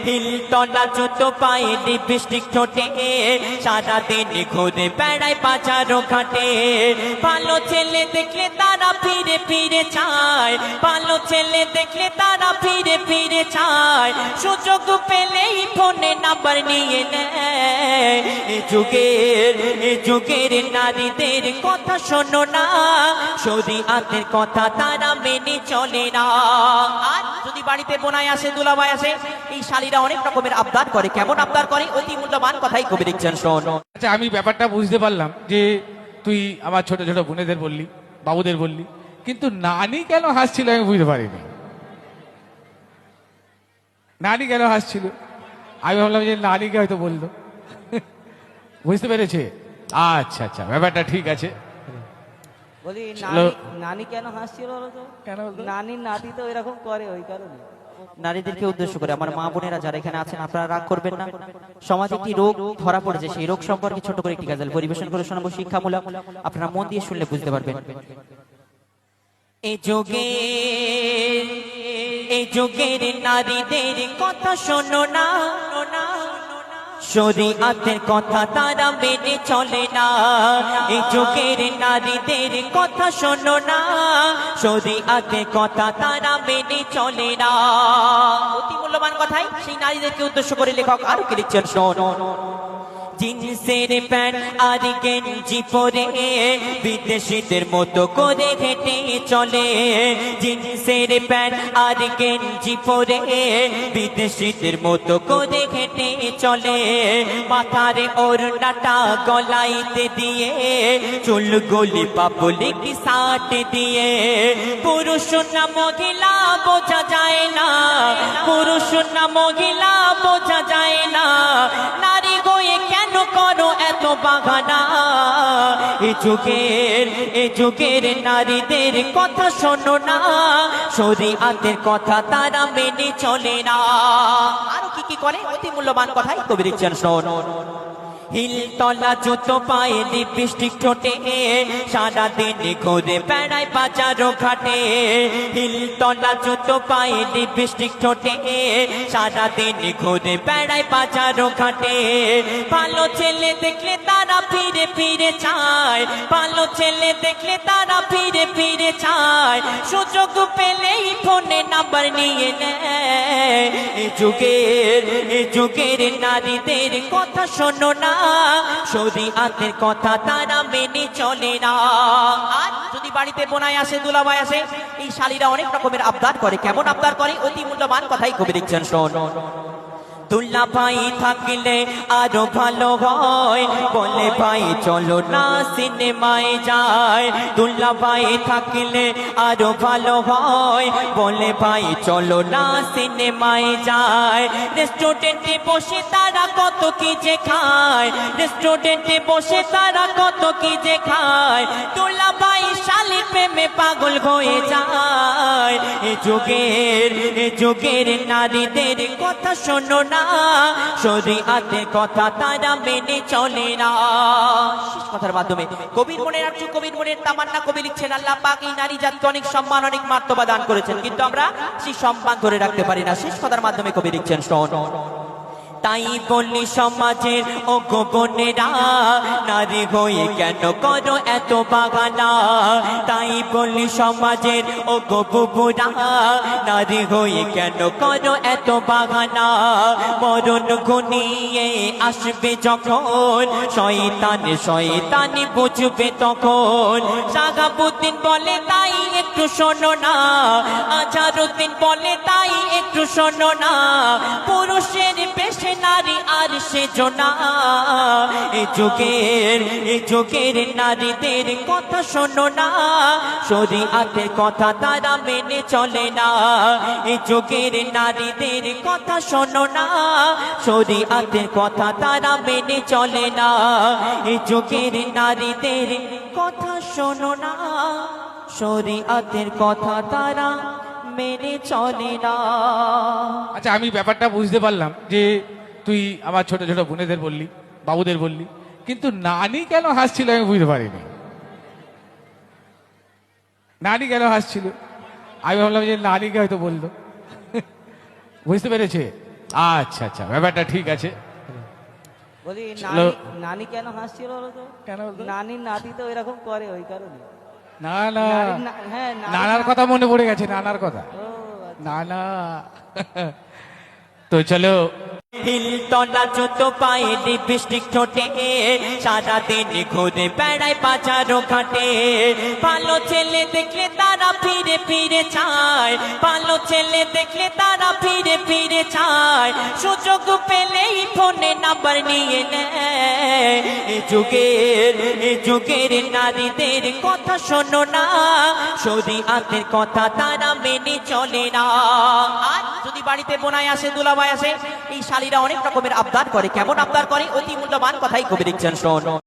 Hill তলা জুতো পায়ে লিপস্টিক ঠোঁটে সারাদিন ঘুরে বেড়ায় বাজারও ঘাটে ভালো ছেলে দেখলে তারা ফিরে ফিরে চায় ভালো ছেলে দেখলে তারা ফিরে ফিরে চায় সুযোগ পেলেই ফোনে নাম্বার নিয়ে নেয় এ যুগের নারীদের কথা শোনো না শরীয়তের কথা তারা মেনে চলে না। আর যদি বাড়িতে বোনায় আসে দুলাভাই আসে এই শালীরা অনেক রকমের আবদার করে কেমন আবদার করে অতি মূল্যবান কথাই কবি লিখছেন শোনো। আচ্ছা আমি ব্যাপারটা বুঝতে পারলাম যে তুই আমার ছোট ছোট বোনেদের বললি বাবুদের বললি কিন্তু নানি কেন হাসছিল আমি বুঝতে পারিনি নানি কেন হাসছিল আমি ভাবলাম যে নানিকে হয়তো বললো বুঝতে পেরেছে আচ্ছা আচ্ছা ব্যাপারটা ঠিক আছে বলি চলো। নানি কেন হাসছিল বলো তো? কেন বলতো? নানির নাতি তো এরকম করে ওই কারণে। নারীদেরকে উদ্দেশ্য করে আমার মা বোনেরা যারা এখানে আছেন আপনারা রাগ করবেন না সমাজে একটি রোগ ধরা পড়েছে সেই রোগ সম্পর্কে ছোট করে একটি গাজাল পরিবেশন করে শোনাবো শিক্ষামূলক আপনারা মন দিয়ে শুনলে বুঝতে পারবেন। এই যুগের নারীদের কথা শোনো না শরীয়তের কথা তারা মেনে চলে না এই যুগের নারীদের কথা শোনো না শরীয়তের কথা তারা মেনে চলে না অতি মূল্যবান কথাই সেই নারীদেরকে উদ্দেশ্য করে লেখক আরো কি লিখছেন শোনো। জিন্সের প্যান্ট আর গেঞ্জি পরে বিদেশিদের মতো করে হেঁটে চলে জিন্সের প্যান্ট আর গেঞ্জি পরে বিদেশিদের মতো করে হেঁটে চলে মাথার ওড়নাটা গলাইতে দিয়ে চুলগুলি পাবলিক সাট দিয়ে পুরুষ না মহিলা বোঝা যায় না পুরুষ না মহিলা বোঝা যায় না নারী গোয়ে কেন করো এত বাগানা এই যুগের নারীদের কথা শোনো না শরীয়তের কথা তারা মেনে চলে না। আরো কি করে অতি মূল্যবান কথাই কবি লিখছেন শোনো। হিল তলা জুতো পায়ে লিপস্টিক ঠোঁটে সারাদিন ঘুরে বেড়ায় বাজারও ঘাটে হিল তলা জুতো পায়ে লিপস্টিক ঠোঁটে সারাদিন ঘুরে বেড়ায় বাজারও ঘাটে ভালো ছেলে দেখলে তারা ফিরে ফিরে চায় ভালো ছেলে দেখলে তারা ফিরে ফিরে চায় সুযোগ পেলেই ফোনে নাম্বার নিয়ে নেয় এ যুগের নারীদের কথা শোনো না শরীয়তের কথা তারা মেনে চলে না। আর যদি বাড়িতে বোনায় আসে দুলাভাই আসে এই শালীরা অনেক রকমের আবদার করে কেমন আবদার করে অতি মূল্যবান কথাই কবি লিখছেন শোনো। দুলাভাই থাকলে আরো ভালো হয় বলে ভাই চলো না সিনেমায় যায় দুলাভাই থাকলে আরো ভালো হয় বলে ভাই চলো না সিনেমায় যায় রেস্টুরেন্টে বসে তারা কত কি যে খায় রেস্টুরেন্টে বসে তারা কত কি যে খায় দুলাভাই শালীর প্রেমে পাগল হয়ে যায় এ যুগের নারীদের কথা শোনো না শরীয়তের কথা তারা মেনে চলে না। শেষ কথার মাধ্যমে কবির মনের আর কবির মনের তামান্না কবি লিখছেন আল্লাহ পাক এই নারী জাতকে অনেক সম্মান অনেক মর্যাদা দান করেছেন কিন্তু আমরা সেই সম্মান ধরে রাখতে পারি না। শেষ কথার মাধ্যমে কবি লিখছেন শোনো। তাই বলি সমাজের ও গোপনেরা নারী হয়ে কেন করো এত বাগানা তাই বলি সমাজের ও গোপুরা নারী হয়ে কেন করো এত বাগানা মরণ ঘনিয়ে আসবে যখন শয়তানে বুঝবে তখন শাহাবুদ্দিন বলে তাই একটু শোনো না আজহারউদ্দিন বলে তাই একটু শোনো না পুরুষের পেশে নারী আর সেজনা এ যুগের নারীদের কথা শোনো না শরীয়তের কথা তারা মেনে চলে না এ যুগের নারীদের কথা শোনো না শরীয়তের কথা তারা মেনে চলে না এ যুগের নারীদের কথা শোনো না শরীয়তের কথা তারা মেনে চলে না। আচ্ছা আমি ব্যাপারটা বুঝতে পারলাম যে তুই আমার ছোট ছোট বোনেদের বললি বাবুদের বললি কিন্তু নানি কেন হাসছিল আমি বুঝতে পারিনি নানি কেন হাসছিল আমি ভাবলাম যে নানিকে হয়তো বললো বুঝতে পেরেছে আচ্ছা আচ্ছা, ব্যাপারটা ঠিক আছে। বলি চলো। নানি কেন হাসছিল বলো তো? কেন বলতো? নানির নাতি তো এরকম করে ওই কারণে। না না, হ্যাঁ নানার কথা মনে পড়ে গেছে, নানার কথা। ও আচ্ছা। না না। তো চলো। হিলতলা জুতো পায়ে লিপস্টিক ঠোঁটে সারাদিন ঘুরে বেড়ায় বাজারও ঘাটে ভালো ছেলে দেখলে তারা ফিরে ফিরে চায় ভালো ছেলে দেখলে তারা ফিরে ফিরে চায় সুযোগ পেলেই ফোনে নাম্বার নিয়ে নেয় এ যুগের নারীদের কথা শোনো না শরীয়তের কথা তারা মেনে চলে না আর যদি বাড়িতে বোনাই আসে দুলাভাই আসে এই শালীরা অনেক রকমের আবদার করে কেমন আবদার করে অতি মূল্যবান কথাই কবি লিখছেন শোন